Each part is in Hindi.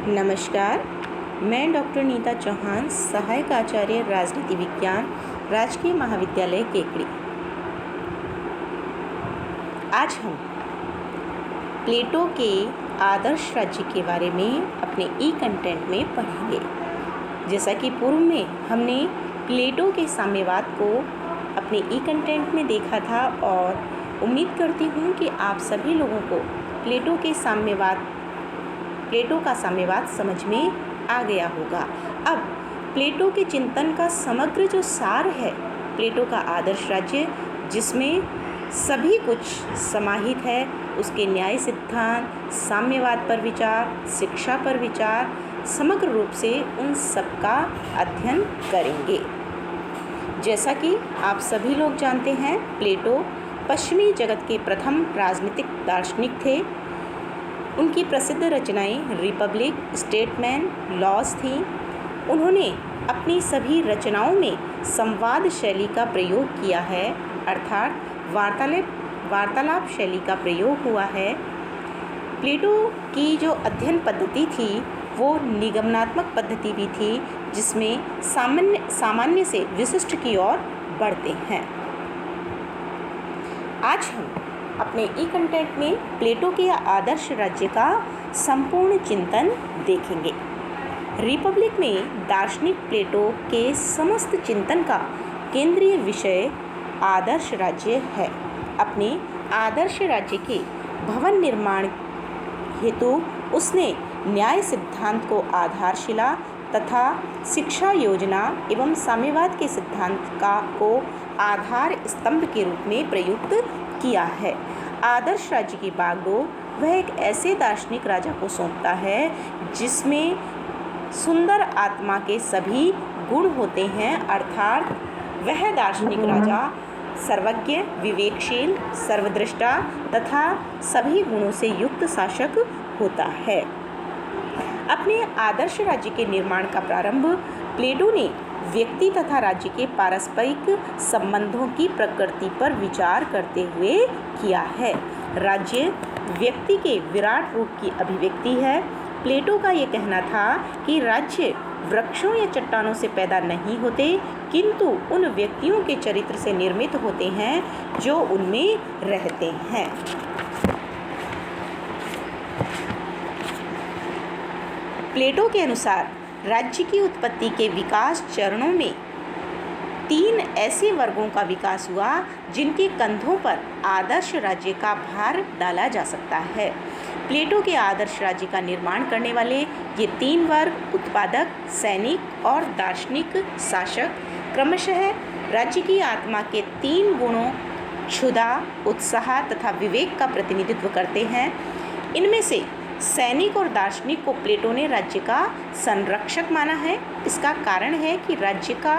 नमस्कार, मैं डॉक्टर नीता चौहान, सहायक आचार्य राजनीति विज्ञान, राजकीय महाविद्यालय केकड़ी। आज हम प्लेटो के आदर्श राज्य के बारे में अपने ई कंटेंट में पढ़ेंगे। जैसा कि पूर्व में हमने प्लेटो के साम्यवाद को अपने ई कंटेंट में देखा था और उम्मीद करती हूँ कि आप सभी लोगों को प्लेटो का साम्यवाद समझ में आ गया होगा। अब प्लेटो के चिंतन का समग्र जो सार है, प्लेटो का आदर्श राज्य, जिसमें सभी कुछ समाहित है, उसके न्याय सिद्धांत, साम्यवाद पर विचार, शिक्षा पर विचार, समग्र रूप से उन सब का अध्ययन करेंगे। जैसा कि आप सभी लोग जानते हैं, प्लेटो पश्चिमी जगत के प्रथम राजनीतिक दार्शनिक थे। उनकी प्रसिद्ध रचनाएं रिपब्लिक, स्टेटमैन, लॉज थीं। उन्होंने अपनी सभी रचनाओं में संवाद शैली का प्रयोग किया है, अर्थात वार्तालाप शैली का प्रयोग हुआ है। प्लेटो की जो अध्ययन पद्धति थी वो निगमनात्मक पद्धति भी थी, जिसमें सामान्य से विशिष्ट की ओर बढ़ते हैं। आज हम अपने ई कंटेंट में प्लेटो के आदर्श राज्य का संपूर्ण चिंतन देखेंगे। रिपब्लिक में दार्शनिक प्लेटो के समस्त चिंतन का केंद्रीय विषय आदर्श राज्य है। अपने आदर्श राज्य के भवन निर्माण हेतु उसने न्याय सिद्धांत को आधारशिला तथा शिक्षा योजना एवं साम्यवाद के सिद्धांत को आधार स्तंभ के रूप में प्रयुक्त किया है। आदर्श राज्य की बागडोर वह एक ऐसे दार्शनिक राजा को सौंपता है जिसमें सुंदर आत्मा के सभी गुण होते हैं, अर्थात वह दार्शनिक राजा सर्वज्ञ, विवेकशील, सर्वदृष्टा तथा सभी गुणों से युक्त शासक होता है। अपने आदर्श राज्य के निर्माण का प्रारंभ प्लेटो ने व्यक्ति तथा राज्य के पारस्परिक संबंधों की प्रकृति पर विचार करते हुए किया है। राज्य व्यक्ति के विराट रूप की अभिव्यक्ति है। प्लेटो का ये कहना था कि राज्य वृक्षों या चट्टानों से पैदा नहीं होते, किंतु उन व्यक्तियों के चरित्र से निर्मित होते हैं जो उनमें रहते हैं। प्लेटो के अनुसार राज्य की उत्पत्ति के विकास चरणों में 3 ऐसे वर्गों का विकास हुआ जिनके कंधों पर आदर्श राज्य का भार डाला जा सकता है। प्लेटो के आदर्श राज्य का निर्माण करने वाले ये 3 वर्ग उत्पादक, सैनिक और दार्शनिक शासक क्रमशः राज्य की आत्मा के 3 गुणों क्षुधा, उत्साह तथा विवेक का प्रतिनिधित्व करते हैं। इनमें से सैनिक और दार्शनिक को प्लेटो ने राज्य का संरक्षक माना है। इसका कारण है कि राज्य का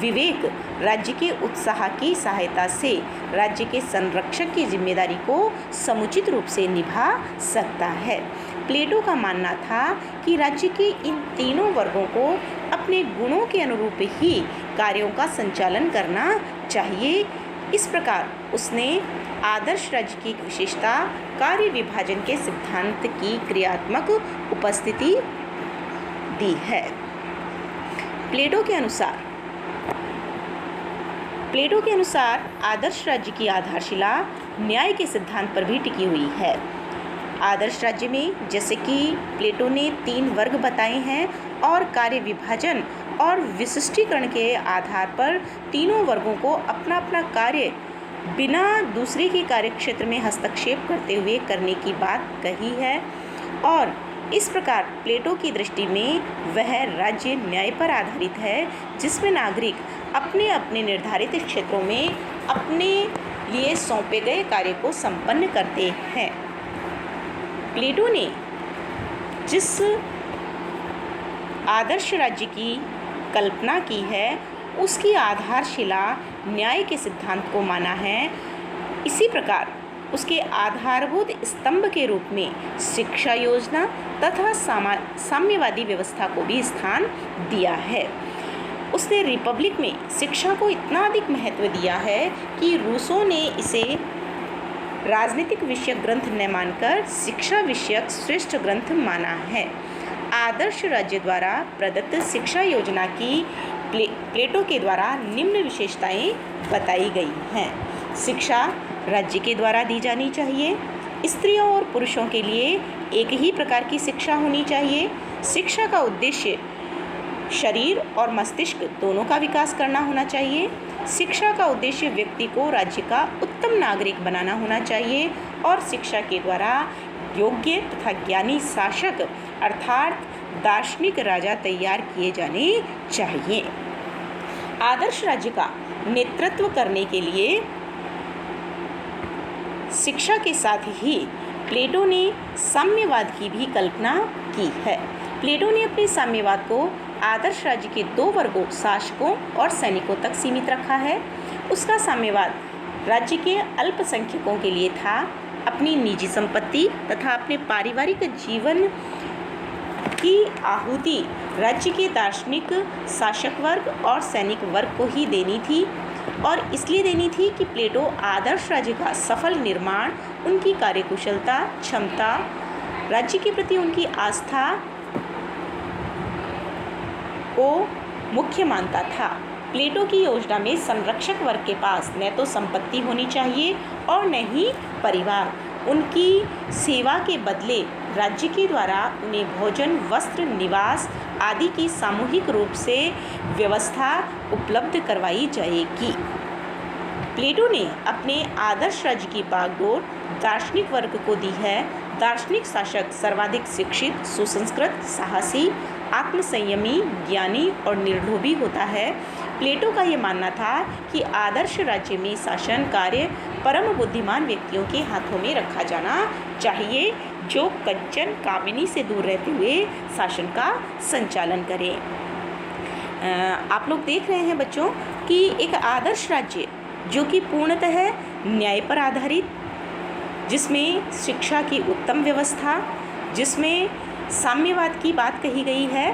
विवेक राज्य के उत्साह की सहायता से राज्य के संरक्षक की जिम्मेदारी को समुचित रूप से निभा सकता है। प्लेटो का मानना था कि राज्य के इन तीनों वर्गों को अपने गुणों के अनुरूप ही कार्यों का संचालन करना चाहिए। इस प्रकार उसने आदर्श राज्य की एक विशेषता कार्य विभाजन के सिद्धांत की क्रियात्मक उपस्थिति दी है। प्लेटो के अनुसार आदर्श राज्य की आधारशिला न्याय के सिद्धांत पर भी टिकी हुई है। आदर्श राज्य में जैसे कि प्लेटो ने 3 वर्ग बताए हैं और कार्य विभाजन और विशिष्टीकरण के आधार पर तीनों वर्गों को अपना अपना कार्य बिना दूसरे के कार्यक्षेत्र में हस्तक्षेप करते हुए करने की बात कही है। और इस प्रकार प्लेटो की दृष्टि में वह राज्य न्याय पर आधारित है, जिसमें नागरिक अपने अपने निर्धारित क्षेत्रों में अपने लिए सौंपे गए कार्य को संपन्न करते हैं। प्लेटो ने जिस आदर्श राज्य की कल्पना की है उसकी आधारशिला न्याय के सिद्धांत को माना है। इसी प्रकार उसके आधारभूत स्तंभ के रूप में शिक्षा योजना तथा साम्यवादी व्यवस्था को भी स्थान दिया है। उसने रिपब्लिक में शिक्षा को इतना अधिक महत्व दिया है कि रूसो ने इसे राजनीतिक विषयक ग्रंथ न मानकर शिक्षा विषयक श्रेष्ठ ग्रंथ माना है। आदर्श राज्य द्वारा प्रदत्त शिक्षा योजना की प्लेटो के द्वारा निम्न विशेषताएं बताई गई हैं। शिक्षा राज्य के द्वारा दी जानी चाहिए। स्त्रियों और पुरुषों के लिए एक ही प्रकार की शिक्षा होनी चाहिए। शिक्षा का उद्देश्य शरीर और मस्तिष्क दोनों का विकास करना होना चाहिए। शिक्षा का उद्देश्य व्यक्ति को राज्य का उत्तम नागरिक बनाना होना चाहिए और शिक्षा के द्वारा योग्य तथा ज्ञानी शासक अर्थात दार्शनिक राजा तैयार किए जाने चाहिए। आदर्श राज्य का नेतृत्व करने के लिए शिक्षा के साथ ही प्लेटो ने साम्यवाद की भी कल्पना की है। प्लेटो ने अपने साम्यवाद को आदर्श राज्य के दो वर्गों शासकों और सैनिकों तक सीमित रखा है। उसका साम्यवाद राज्य के अल्पसंख्यकों के लिए था। अपनी निजी संपत्ति तथा अपने पारिवारिक जीवन की आहुति राज्य के दार्शनिक शासक वर्ग और सैनिक वर्ग को ही देनी थी और इसलिए देनी थी कि प्लेटो आदर्श राज्य का सफल निर्माण उनकी कार्यकुशलता, क्षमता, राज्य के प्रति उनकी आस्था को मुख्य मानता था। प्लेटो की योजना में संरक्षक वर्ग के पास न तो संपत्ति होनी चाहिए और न ही परिवार। उनकी सेवा के बदले राज्य के द्वारा उन्हें भोजन, वस्त्र, निवास आदि की सामूहिक रूप से व्यवस्था उपलब्ध करवाई जाएगी। प्लेटो ने अपने आदर्श राज्य की बागडोर दार्शनिक वर्ग को दी है। दार्शनिक शासक सर्वाधिक शिक्षित, सुसंस्कृत, साहसी, आत्मसंयमी, ज्ञानी और निर्लोभी होता है। प्लेटो का यह मानना था कि आदर्श राज्य में शासन कार्य परम बुद्धिमान व्यक्तियों के हाथों में रखा जाना चाहिए जो कंचन कामिनी से दूर रहते हुए शासन का संचालन करें। आप लोग देख रहे हैं बच्चों कि एक आदर्श राज्य जो कि पूर्णतः न्याय पर आधारित, जिसमें शिक्षा की उत्तम व्यवस्था, जिसमें साम्यवाद की बात कही गई है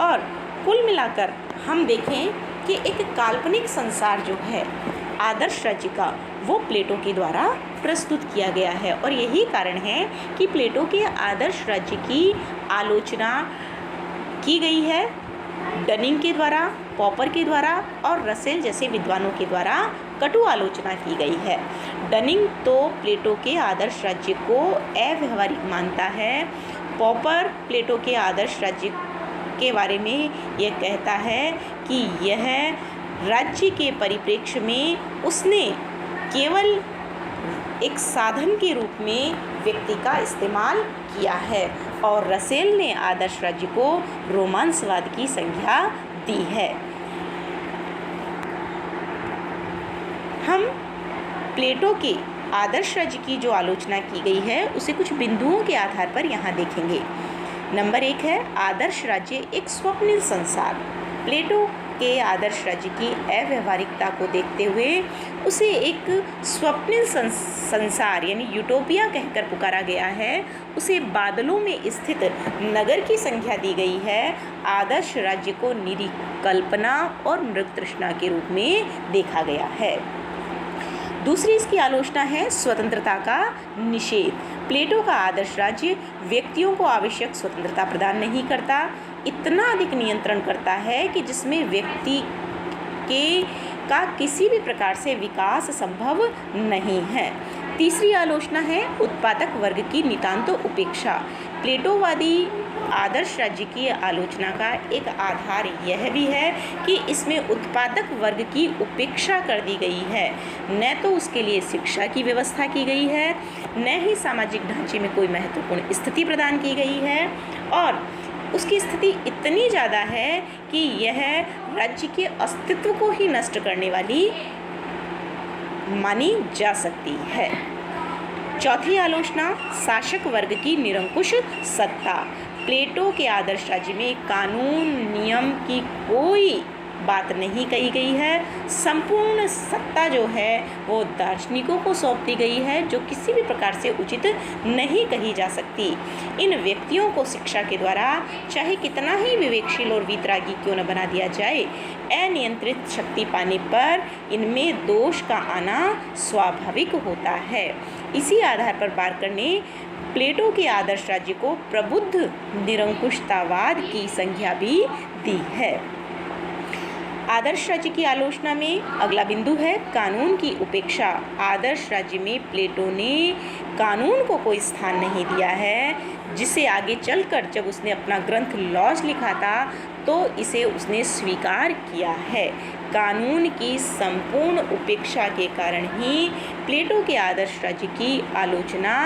और कुल मिलाकर हम देखें कि एक काल्पनिक संसार जो है आदर्श राज्य का वो प्लेटो के द्वारा प्रस्तुत किया गया है। और यही कारण है कि प्लेटो के आदर्श राज्य की आलोचना की गई है डनिंग के द्वारा, पॉपर के द्वारा और रसेल जैसे विद्वानों के द्वारा कटु आलोचना की गई है। डनिंग तो प्लेटो के आदर्श राज्य को अव्यावहारिक मानता है। पॉपर प्लेटो के आदर्श राज्य के बारे में यह कहता है कि यह राज्य के परिप्रेक्ष्य में उसने केवल एक साधन के रूप में व्यक्ति का इस्तेमाल किया है और रसेल ने आदर्श राज्य को रोमांसवाद की संज्ञा दी है। हम प्लेटो के आदर्श राज्य की जो आलोचना की गई है उसे कुछ बिंदुओं के आधार पर यहाँ देखेंगे। नंबर 1 है आदर्श राज्य एक स्वप्निल संसार। प्लेटो के आदर्श राज्य की अव्यावहारिकता को देखते हुए उसे एक स्वप्निल संसार यानी यूटोपिया कहकर पुकारा गया है। उसे बादलों में स्थित नगर की संज्ञा दी गई है। आदर्श राज्य को निरी कल्पना और मृग तृष्णा के रूप में देखा गया है। दूसरी इसकी आलोचना है स्वतंत्रता का निषेध। प्लेटो का आदर्श राज्य व्यक्तियों को आवश्यक स्वतंत्रता प्रदान नहीं करता, इतना अधिक नियंत्रण करता है कि जिसमें व्यक्ति का किसी भी प्रकार से विकास संभव नहीं है। तीसरी आलोचना है उत्पादक वर्ग की नितांत उपेक्षा। प्लेटोवादी आदर्श राज्य की आलोचना का एक आधार यह भी है कि इसमें उत्पादक वर्ग की उपेक्षा कर दी गई है। न तो उसके लिए शिक्षा की व्यवस्था की गई है, न ही सामाजिक ढांचे में कोई महत्वपूर्ण स्थिति प्रदान की गई है और उसकी स्थिति इतनी ज़्यादा है कि यह राज्य के अस्तित्व को ही नष्ट करने वाली मानी जा सकती है। चौथी आलोचना शासक वर्ग की निरंकुश सत्ता। प्लेटो के आदर्श राज्य में कानून नियम की कोई बात नहीं कही गई है। संपूर्ण सत्ता जो है वो दार्शनिकों को सौंप दी गई है जो किसी भी प्रकार से उचित नहीं कही जा सकती। इन व्यक्तियों को शिक्षा के द्वारा चाहे कितना ही विवेकशील और वीतरागी क्यों न बना दिया जाए, अनियंत्रित शक्ति पाने पर इनमें दोष का आना स्वाभाविक होता है। इसी आधार पर बार्कर ने प्लेटो के आदर्श राज्य को प्रबुद्ध निरंकुशतावाद की संज्ञा भी दी है। आदर्श राज्य की आलोचना में अगला बिंदु है कानून की उपेक्षा। आदर्श राज्य में प्लेटो ने कानून को कोई स्थान नहीं दिया है, जिसे आगे चलकर जब उसने अपना ग्रंथ लॉज लिखा था तो इसे उसने स्वीकार किया है। कानून की संपूर्ण उपेक्षा के कारण ही प्लेटो के आदर्श राज्य की आलोचना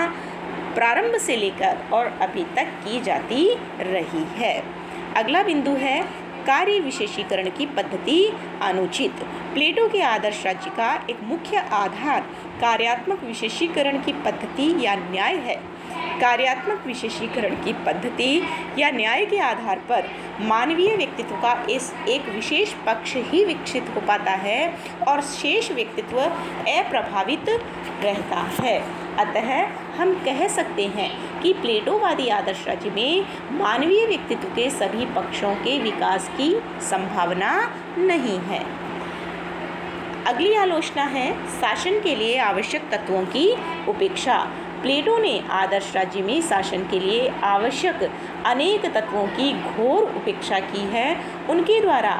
प्रारंभ से लेकर और अभी तक की जाती रही है। अगला बिंदु है कार्य विशेषीकरण की पद्धति अनुचित। प्लेटो के आदर्श राज्य का एक मुख्य आधार कार्यात्मक विशेषीकरण की पद्धति या न्याय है। कार्यात्मक विशेषीकरण की पद्धति या न्याय के आधार पर मानवीय व्यक्तित्व का एक विशेष पक्ष ही विकसित हो पाता है और शेष व्यक्तित्व अप्रभावित रहता है। अतः हम कह सकते हैं कि प्लेटोवादी आदर्श राज्य में मानवीय व्यक्तित्व के सभी पक्षों के विकास की संभावना नहीं है। अगली आलोचना है शासन के लिए आवश्यक तत्वों की उपेक्षा। प्लेटो ने आदर्श राज्य में शासन के लिए आवश्यक अनेक तत्वों की घोर उपेक्षा की है। उनके द्वारा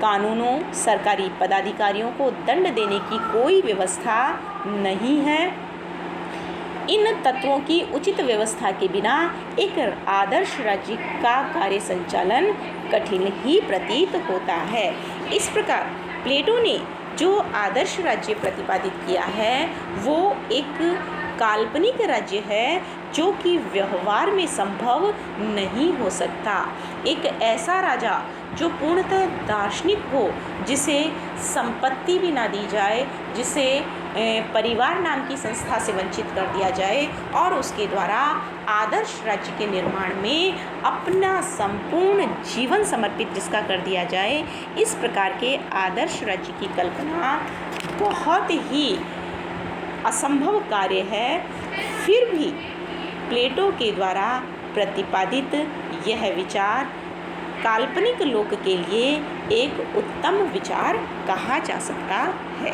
कानूनों, सरकारी पदाधिकारियों को दंड देने की कोई व्यवस्था नहीं है। इन तत्वों की उचित व्यवस्था के बिना एक आदर्श राज्य का कार्य संचालन कठिन ही प्रतीत होता है। इस प्रकार प्लेटो ने जो आदर्श राज्य प्रतिपादित किया है वो एक काल्पनिक राज्य है जो कि व्यवहार में संभव नहीं हो सकता। एक ऐसा राजा जो पूर्णतः दार्शनिक हो, जिसे संपत्ति भी ना दी जाए, जिसे परिवार नाम की संस्था से वंचित कर दिया जाए और उसके द्वारा आदर्श राज्य के निर्माण में अपना संपूर्ण जीवन समर्पित जिसका कर दिया जाए, इस प्रकार के आदर्श राज्य की कल्पना बहुत ही असंभव कार्य है। फिर भी प्लेटो के द्वारा प्रतिपादित यह विचार काल्पनिक लोक के लिए एक उत्तम विचार कहा जा सकता है।